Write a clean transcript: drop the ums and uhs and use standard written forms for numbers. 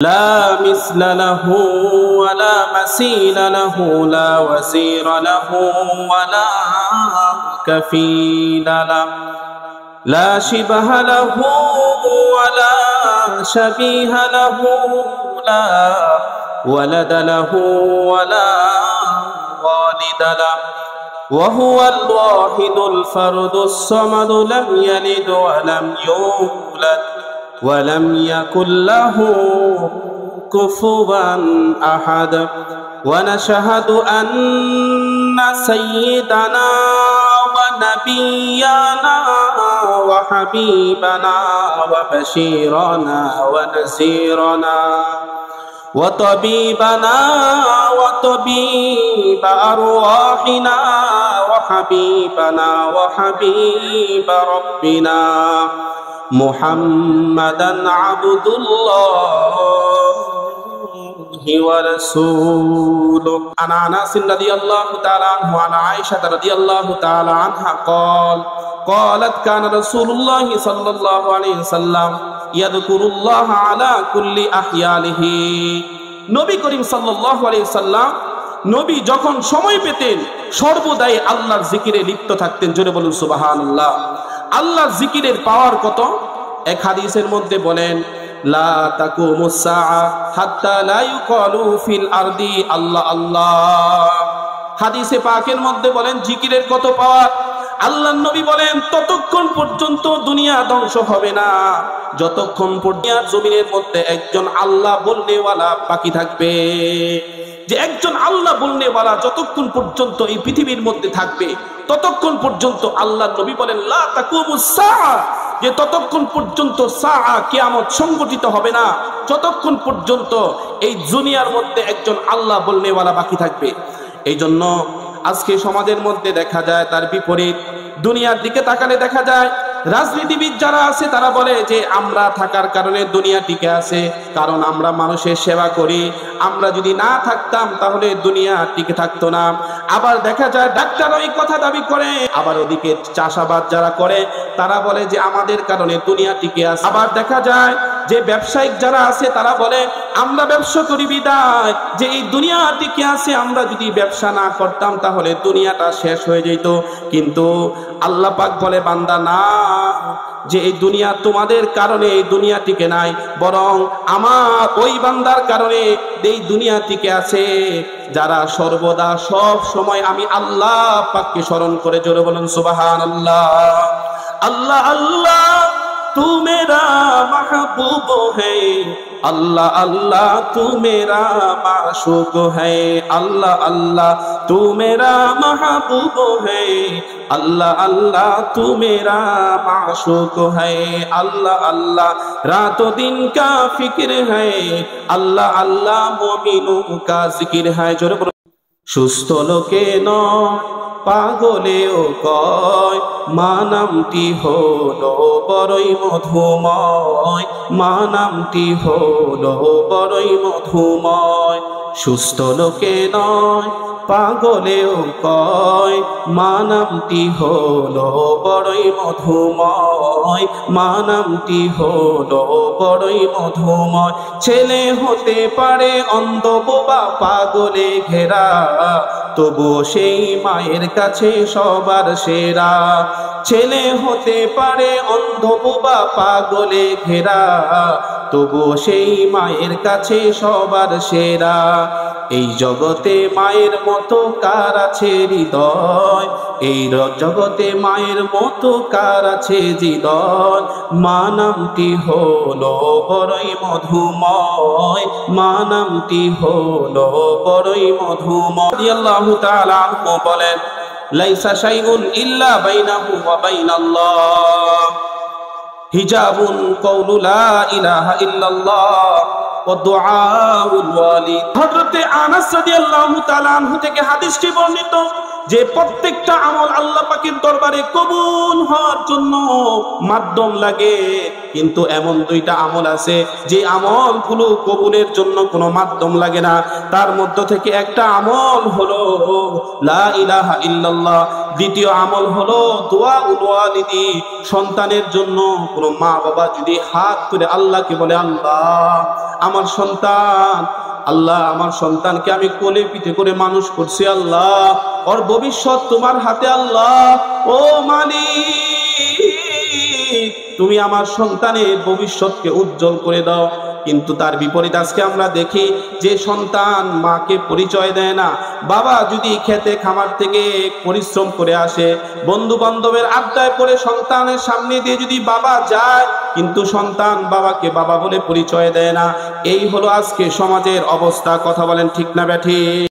لا مثل له ولا مثيل له لا وزير له ولا كفيل له لا شبه له ولا شبيه له لا ولد له ولا والد له وهو الواحد الفرد الصمد لم يلد ولم يولد ولم يكن له كفوا أحد ونشهد أن سيدنا ونبينا وحبيبنا وبشيرنا ونذيرنا وطبيبنا وطبيب أرواحنا وحبيبنا وحبيب ربنا محمدا عبد الله ورسوله. عن أنس رضي الله تعالى عنه وعن عائشة رضي الله تعالى عنها قالت كان رسول الله صلى الله عليه وسلم يذكر الله على كل أحيانه. নবী করিম সাল্লাল্লাহু আলাইহি সাল্লাম নবী যখন সময় পেতেন সর্বদাই আল্লাহর জিকিরে লিপ্ত থাকতেন। জোরে বলুন সুবহানাল্লাহ। আল্লাহর জিকিরের পাওয়ার কত! এক হাদিসের মধ্যে বলেন লা তাকুমুস সাআ হাত্তা লা ইউকালু ফিল আরদি আল্লাহ আল্লাহ। হাদিসে পাকের মধ্যে বলেন জিকিরের কত পাওয়ার। আল্লাহর নবী বলেন ততক্ষণ পর্যন্ত দুনিয়া ধ্বংস হবে না যতক্ষণ পর্যন্ত জমিনের মধ্যে একজন আল্লাহ বলনেওয়ালা বাকি থাকবে। যে একজন আল্লাহ বলনেওয়ালা যতক্ষণ পর্যন্ত এই পৃথিবীর মধ্যে থাকবে ততক্ষণ পর্যন্ত আল্লাহর নবী বলেন লা তাকুমুস সাআ, যে ততক্ষণ পর্যন্ত সাআ কিয়ামত সংগঠিত হবে না যতক্ষণ পর্যন্ত এই দুনিয়ার মধ্যে একজন আল্লাহ বলনেওয়ালা বাকি থাকবে। এই জন্য আজকে সমাজের মধ্যে দেখা যায় তার বিপরীত। দুনিয়ার দিকে তাকালে দেখা যায় রাজনীতিবিদ যারা আছে তারা বলে যে আমরা থাকার কারণে দুনিয়া টিকে আছে, কারণ আমরা মানুষের সেবা করি, আমরা যদি না থাকতাম তাহলে দুনিয়া টিকে থাকতো না। আবার দেখা যায় ডাক্তার ওই কথা দাবি করে, আবার ওদিকে চাষাবাদ যারা করে তারা বলে যে আমাদের কারণে দুনিয়া টিকে আছে। আবার দেখা যায় যে ব্যবসায়িক যারা আছে তারা বলে আমরা ব্যবসা করি বিদায় যে এই দুনিয়া টিকে আছে, আমরা যদি ব্যবসা না করতাম তাহলে দুনিয়াটা শেষ হয়ে যেত। কিন্তু আল্লাহ পাক বলে বান্দা না, যে এই দুনিয়া তোমাদের কারণে এই দুনিয়া টিকে নাই, বরং আমার ওই বান্দার কারণে এই দুনিয়া টিকে আছে যারা সর্বদা সব সময় আমি আল্লাহ পাককে স্মরণ করে। জোরে বলুন সুবহানাল্লাহ। আল্লাহ আল্লাহ तू मेरा महबूब है, अल्लाह अल्लाह तू मेरा माशूक है, अल्लाह अल्लाह तू मेरा महबूब है, अल्लाह अल्लाह तू मेरा माशूक है, अल्लाह अल्लाह रातों दिन का फिक्र है, अल्लाह अल्लाह मोमिनों का जिक्र है। जोरे बोलो। সুস্থ লোকে নয় পাগলেও কয় মা নামটি হলো বড়ই মধুময়, মা নামটি হলো বড়ই মধুময়। সুস্থ লোকে নয় পাগলেও কয় মা নামটি হলো বড়ই মধুময়, মা নামটি হলো বড়ই মধুময়। ছেলে হতে পারে অন্ধ বোবা পাগলে ঘেরা, তবুও সেই মায়ের কাছে সবার সেরা। ছেলে হতে পারে অন্ধ বোবা পাগলে ঘেরা, তবুও সেই মায়ের কাছে সবার সেরা। এই জগতে মায়ের মতো কার আছে হৃদয়, এই জগতে মায়ের মতো কার আছে হৃদয়। মা নামটি হলো বড়ই মধুময়, মা নামটি হলো বড়ই মধুময়। রাদিয়াল্লাহু তাআলা আনহু বলেন লাইসা শাইউন ইল্লা বাইনাহু ওয়া বাইনাল্লাহ হিজাবুন কওলু লা ইলাহা ইল্লাল্লাহ ও দুআউল ওয়ালিদ। হযরত আনাস রাদিয়াল্লাহু তাআলা আনহু থেকে হাদিসটি বর্ণিত যে প্রত্যেকটা আমল আল্লাহ পাকের দরবারে কবুল হওয়ার জন্য মাধ্যম লাগে, কিন্তু এমন দুইটা আমল আছে যে আমলগুলো কবুলের জন্য কোনো মাধ্যম লাগে না। তার মধ্য থেকে একটা আমল হলো লা ইলাহা ইল্লাল্লাহ, দ্বিতীয় আমল হলো দুআউল ওয়ালিদি। সন্তানের জন্য কোনো মা বাবা যদি হাত তুলে আল্লাহকে বলে আল্লাহ আমার সন্তান, আল্লাহ আমার সন্তানকে আমি কোলে পিঠে করে মানুষ করছি আল্লাহ, ওর ভবিষ্যৎ তোমার হাতে আল্লাহ। ও মালিক, তুমি আমার সন্তানের ভবিষ্যৎকে উজ্জ্বল করে দাও। কিন্তু তার বিপরীত আজকে আমরা দেখি যে সন্তান মাকে পরিচয় দেয় না। বাবা যদি খেতে খামার থেকে পরিশ্রম করে আসে, বন্ধু বান্ধবের আড্ডায় পড়ে সন্তানের সামনে দিয়ে যদি বাবা যায়, কিন্তু সন্তান বাবাকে বাবা বলে পরিচয় দেয় না। এই হলো আজকে সমাজের অবস্থা। কথা বলেন ঠিক না ব্যাঠিক?